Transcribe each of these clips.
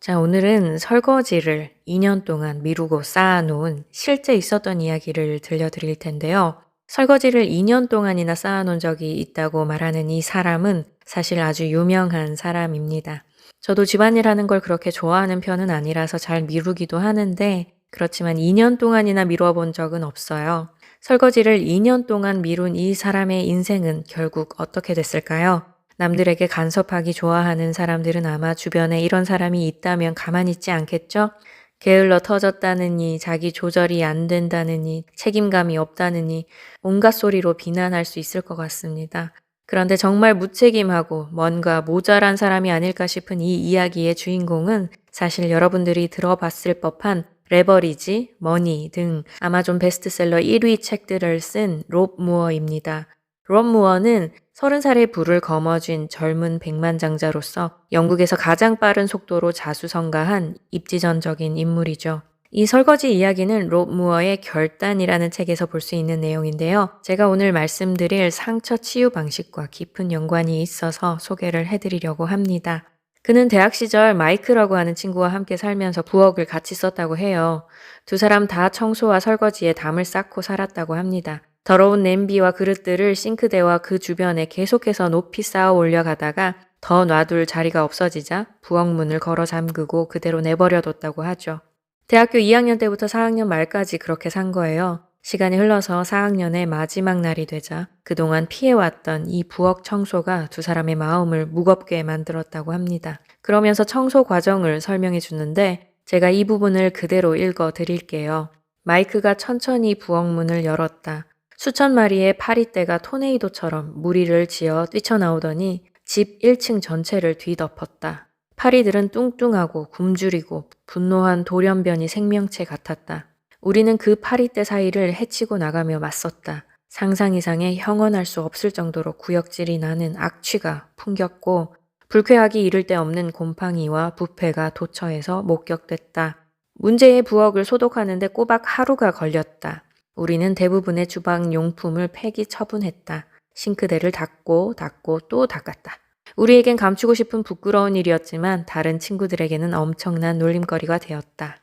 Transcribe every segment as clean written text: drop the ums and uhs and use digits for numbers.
자, 오늘은 설거지를 2년 동안 미루고 쌓아놓은 실제 있었던 이야기를 들려드릴 텐데요. 설거지를 2년 동안이나 쌓아놓은 적이 있다고 말하는 이 사람은 사실 아주 유명한 사람입니다. 저도 집안일 하는 걸 그렇게 좋아하는 편은 아니라서 잘 미루기도 하는데, 그렇지만 2년 동안이나 미루어 본 적은 없어요. 설거지를 2년 동안 미룬 이 사람의 인생은 결국 어떻게 됐을까요? 남들에게 간섭하기 좋아하는 사람들은 아마 주변에 이런 사람이 있다면 가만히 있지 않겠죠? 게을러 터졌다느니, 자기 조절이 안 된다느니, 책임감이 없다느니, 온갖 소리로 비난할 수 있을 것 같습니다. 그런데 정말 무책임하고 뭔가 모자란 사람이 아닐까 싶은 이 이야기의 주인공은 사실 여러분들이 들어봤을 법한 레버리지, 머니 등 아마존 베스트셀러 1위 책들을 쓴 롭 무어입니다. 롭 무어는 30살의 부를 거머쥔 젊은 백만장자로서 영국에서 가장 빠른 속도로 자수성가한 입지전적인 인물이죠. 이 설거지 이야기는 롭 무어의 결단이라는 책에서 볼 수 있는 내용인데요. 제가 오늘 말씀드릴 상처 치유 방식과 깊은 연관이 있어서 소개를 해드리려고 합니다. 그는 대학 시절 마이크라고 하는 친구와 함께 살면서 부엌을 같이 썼다고 해요. 두 사람 다 청소와 설거지에 담을 쌓고 살았다고 합니다. 더러운 냄비와 그릇들을 싱크대와 그 주변에 계속해서 높이 쌓아 올려가다가 더 놔둘 자리가 없어지자 부엌 문을 걸어 잠그고 그대로 내버려뒀다고 하죠. 대학교 2학년 때부터 4학년 말까지 그렇게 산 거예요. 시간이 흘러서 4학년의 마지막 날이 되자 그동안 피해왔던 이 부엌 청소가 두 사람의 마음을 무겁게 만들었다고 합니다. 그러면서 청소 과정을 설명해 주는데 제가 이 부분을 그대로 읽어 드릴게요. 마이크가 천천히 부엌 문을 열었다. 수천 마리의 파리떼가 토네이도처럼 무리를 지어 뛰쳐나오더니 집 1층 전체를 뒤덮었다. 파리들은 뚱뚱하고 굶주리고 분노한 돌연변이 생명체 같았다. 우리는 그 파리떼 사이를 헤치고 나가며 맞섰다. 상상 이상의 형언할 수 없을 정도로 구역질이 나는 악취가 풍겼고 불쾌하기 이를 데 없는 곰팡이와 부패가 도처에서 목격됐다. 문제의 부엌을 소독하는데 꼬박 하루가 걸렸다. 우리는 대부분의 주방 용품을 폐기 처분했다. 싱크대를 닦고 또 닦았다. 우리에겐 감추고 싶은 부끄러운 일이었지만 다른 친구들에게는 엄청난 놀림거리가 되었다.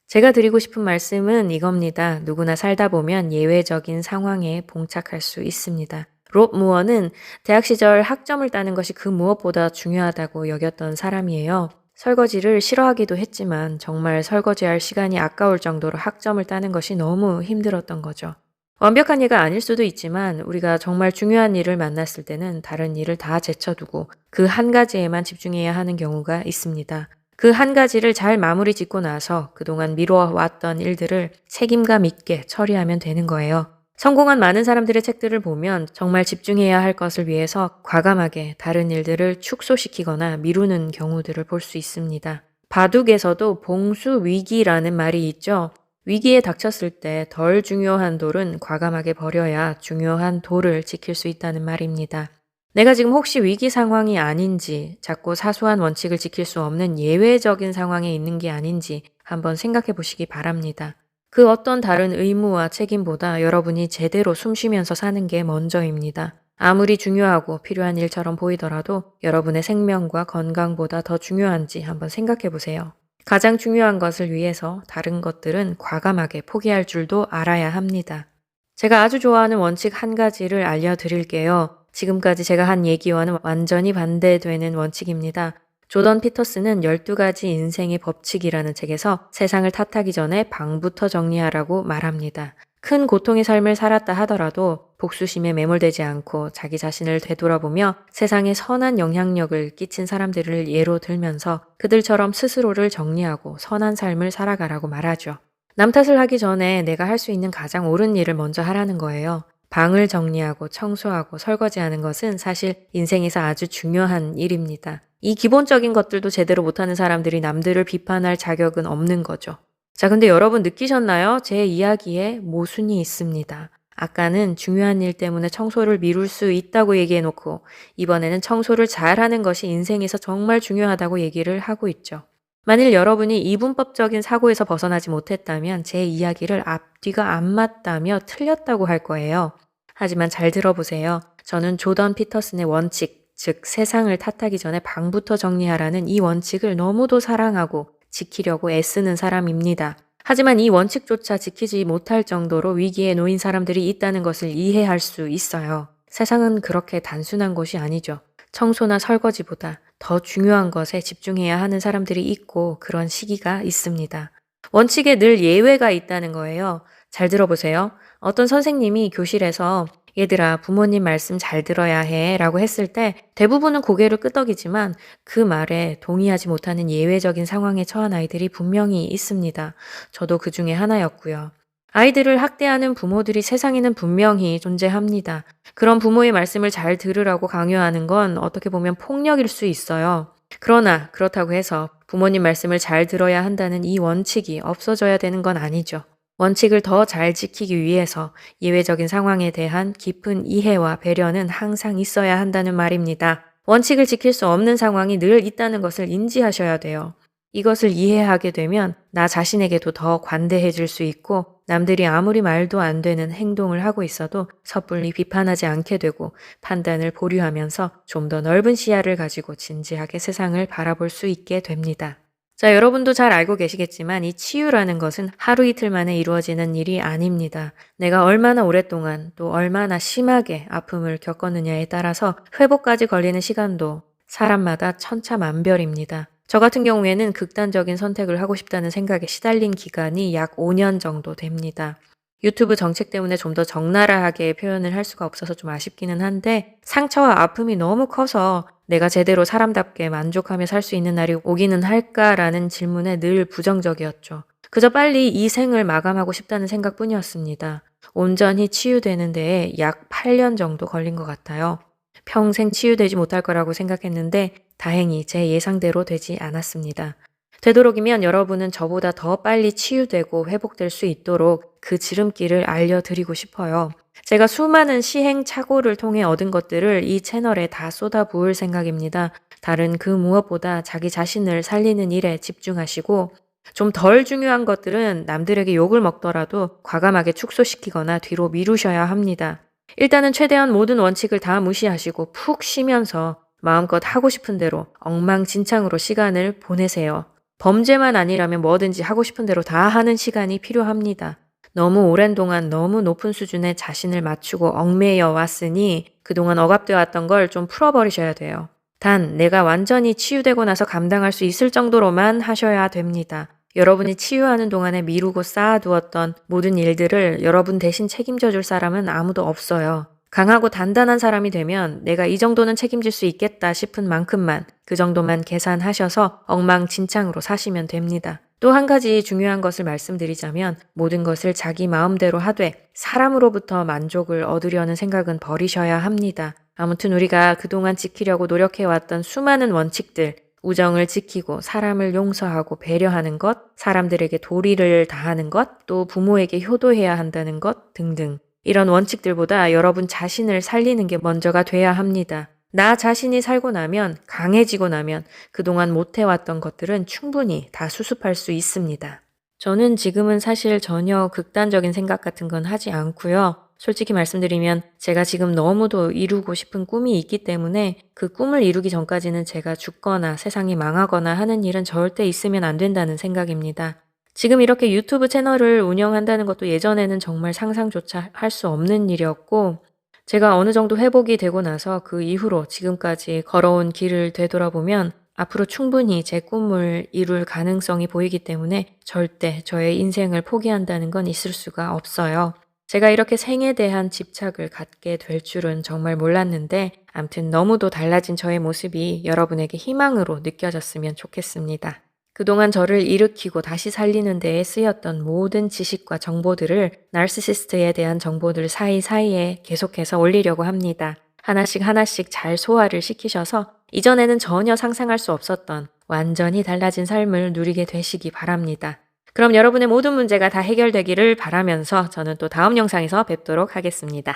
제가 드리고 싶은 말씀은 이겁니다. 누구나 살다 보면 예외적인 상황에 봉착할 수 있습니다. 롭 무어는 대학 시절 학점을 따는 것이 그 무엇보다 중요하다고 여겼던 사람이에요. 설거지를 싫어하기도 했지만 정말 설거지할 시간이 아까울 정도로 학점을 따는 것이 너무 힘들었던 거죠. 완벽한 예가 아닐 수도 있지만 우리가 정말 중요한 일을 만났을 때는 다른 일을 다 제쳐두고 그 한 가지에만 집중해야 하는 경우가 있습니다. 그 한 가지를 잘 마무리 짓고 나서 그동안 미뤄왔던 일들을 책임감 있게 처리하면 되는 거예요. 성공한 많은 사람들의 책들을 보면 정말 집중해야 할 것을 위해서 과감하게 다른 일들을 축소시키거나 미루는 경우들을 볼 수 있습니다. 바둑에서도 봉수위기라는 말이 있죠. 위기에 닥쳤을 때 덜 중요한 돌은 과감하게 버려야 중요한 돌을 지킬 수 있다는 말입니다. 내가 지금 혹시 위기 상황이 아닌지, 자꾸 사소한 원칙을 지킬 수 없는 예외적인 상황에 있는 게 아닌지 한번 생각해 보시기 바랍니다. 그 어떤 다른 의무와 책임보다 여러분이 제대로 숨 쉬면서 사는 게 먼저입니다. 아무리 중요하고 필요한 일처럼 보이더라도 여러분의 생명과 건강보다 더 중요한지 한번 생각해 보세요. 가장 중요한 것을 위해서 다른 것들은 과감하게 포기할 줄도 알아야 합니다. 제가 아주 좋아하는 원칙 한 가지를 알려드릴게요. 지금까지 제가 한 얘기와는 완전히 반대되는 원칙입니다. 조던 피터스는 12가지 인생의 법칙이라는 책에서 세상을 탓하기 전에 방부터 정리하라고 말합니다. 큰 고통의 삶을 살았다 하더라도 복수심에 매몰되지 않고 자기 자신을 되돌아보며 세상에 선한 영향력을 끼친 사람들을 예로 들면서 그들처럼 스스로를 정리하고 선한 삶을 살아가라고 말하죠. 남 탓을 하기 전에 내가 할 수 있는 가장 옳은 일을 먼저 하라는 거예요. 방을 정리하고 청소하고 설거지하는 것은 사실 인생에서 아주 중요한 일입니다. 이 기본적인 것들도 제대로 못하는 사람들이 남들을 비판할 자격은 없는 거죠. 자, 근데 여러분 느끼셨나요? 제 이야기에 모순이 있습니다. 아까는 중요한 일 때문에 청소를 미룰 수 있다고 얘기해놓고 이번에는 청소를 잘하는 것이 인생에서 정말 중요하다고 얘기를 하고 있죠. 만일 여러분이 이분법적인 사고에서 벗어나지 못했다면 제 이야기를 앞뒤가 안 맞다며 틀렸다고 할 거예요. 하지만 잘 들어보세요. 저는 조던 피터슨의 원칙, 즉 세상을 탓하기 전에 방부터 정리하라는 이 원칙을 너무도 사랑하고 지키려고 애쓰는 사람입니다. 하지만 이 원칙조차 지키지 못할 정도로 위기에 놓인 사람들이 있다는 것을 이해할 수 있어요. 세상은 그렇게 단순한 곳이 아니죠. 청소나 설거지보다 더 중요한 것에 집중해야 하는 사람들이 있고 그런 시기가 있습니다. 원칙에 늘 예외가 있다는 거예요. 잘 들어보세요. 어떤 선생님이 교실에서 얘들아, 부모님 말씀 잘 들어야 해 라고 했을 때 대부분은 고개를 끄덕이지만 그 말에 동의하지 못하는 예외적인 상황에 처한 아이들이 분명히 있습니다. 저도 그 중에 하나였고요. 아이들을 학대하는 부모들이 세상에는 분명히 존재합니다. 그런 부모의 말씀을 잘 들으라고 강요하는 건 어떻게 보면 폭력일 수 있어요. 그러나 그렇다고 해서 부모님 말씀을 잘 들어야 한다는 이 원칙이 없어져야 되는 건 아니죠. 원칙을 더 잘 지키기 위해서 예외적인 상황에 대한 깊은 이해와 배려는 항상 있어야 한다는 말입니다. 원칙을 지킬 수 없는 상황이 늘 있다는 것을 인지하셔야 돼요. 이것을 이해하게 되면 나 자신에게도 더 관대해질 수 있고 남들이 아무리 말도 안 되는 행동을 하고 있어도 섣불리 비판하지 않게 되고 판단을 보류하면서 좀 더 넓은 시야를 가지고 진지하게 세상을 바라볼 수 있게 됩니다. 자, 여러분도 잘 알고 계시겠지만 이 치유라는 것은 하루 이틀 만에 이루어지는 일이 아닙니다. 내가 얼마나 오랫동안 또 얼마나 심하게 아픔을 겪었느냐에 따라서 회복까지 걸리는 시간도 사람마다 천차만별입니다. 저 같은 경우에는 극단적인 선택을 하고 싶다는 생각에 시달린 기간이 약 5년 정도 됩니다. 유튜브 정책 때문에 좀 더 적나라하게 표현을 할 수가 없어서 좀 아쉽기는 한데 상처와 아픔이 너무 커서 내가 제대로 사람답게 만족하며 살 수 있는 날이 오기는 할까라는 질문에 늘 부정적이었죠. 그저 빨리 이 생을 마감하고 싶다는 생각뿐이었습니다. 온전히 치유되는 데에 약 8년 정도 걸린 것 같아요. 평생 치유되지 못할 거라고 생각했는데 다행히 제 예상대로 되지 않았습니다. 되도록이면 여러분은 저보다 더 빨리 치유되고 회복될 수 있도록 그 지름길을 알려드리고 싶어요. 제가 수많은 시행착오를 통해 얻은 것들을 이 채널에 다 쏟아부을 생각입니다. 다른 그 무엇보다 자기 자신을 살리는 일에 집중하시고 좀 덜 중요한 것들은 남들에게 욕을 먹더라도 과감하게 축소시키거나 뒤로 미루셔야 합니다. 일단은 최대한 모든 원칙을 다 무시하시고 푹 쉬면서 마음껏 하고 싶은 대로 엉망진창으로 시간을 보내세요. 범죄만 아니라면 뭐든지 하고 싶은 대로 다 하는 시간이 필요합니다. 너무 오랜 동안 너무 높은 수준에 자신을 맞추고 얽매여 왔으니 그동안 억압되어 왔던 걸 좀 풀어버리셔야 돼요. 단 내가 완전히 치유되고 나서 감당할 수 있을 정도로만 하셔야 됩니다. 여러분이 치유하는 동안에 미루고 쌓아두었던 모든 일들을 여러분 대신 책임져 줄 사람은 아무도 없어요. 강하고 단단한 사람이 되면 내가 이 정도는 책임질 수 있겠다 싶은 만큼만 그 정도만 계산하셔서 엉망진창으로 사시면 됩니다. 또 한 가지 중요한 것을 말씀드리자면 모든 것을 자기 마음대로 하되 사람으로부터 만족을 얻으려는 생각은 버리셔야 합니다. 아무튼 우리가 그동안 지키려고 노력해왔던 수많은 원칙들, 우정을 지키고 사람을 용서하고 배려하는 것, 사람들에게 도리를 다하는 것, 또 부모에게 효도해야 한다는 것 등등. 이런 원칙들보다 여러분 자신을 살리는 게 먼저가 돼야 합니다. 나 자신이 살고 나면, 강해지고 나면 그동안 못해왔던 것들은 충분히 다 수습할 수 있습니다. 저는 지금은 사실 전혀 극단적인 생각 같은 건 하지 않고요. 솔직히 말씀드리면 제가 지금 너무도 이루고 싶은 꿈이 있기 때문에 그 꿈을 이루기 전까지는 제가 죽거나 세상이 망하거나 하는 일은 절대 있으면 안 된다는 생각입니다. 지금 이렇게 유튜브 채널을 운영한다는 것도 예전에는 정말 상상조차 할 수 없는 일이었고 제가 어느 정도 회복이 되고 나서 그 이후로 지금까지 걸어온 길을 되돌아보면 앞으로 충분히 제 꿈을 이룰 가능성이 보이기 때문에 절대 저의 인생을 포기한다는 건 있을 수가 없어요. 제가 이렇게 생에 대한 집착을 갖게 될 줄은 정말 몰랐는데 암튼 너무도 달라진 저의 모습이 여러분에게 희망으로 느껴졌으면 좋겠습니다. 그동안 저를 일으키고 다시 살리는 데에 쓰였던 모든 지식과 정보들을 나르시시스트에 대한 정보들 사이사이에 계속해서 올리려고 합니다. 하나씩 하나씩 잘 소화를 시키셔서 이전에는 전혀 상상할 수 없었던 완전히 달라진 삶을 누리게 되시기 바랍니다. 그럼 여러분의 모든 문제가 다 해결되기를 바라면서 저는 또 다음 영상에서 뵙도록 하겠습니다.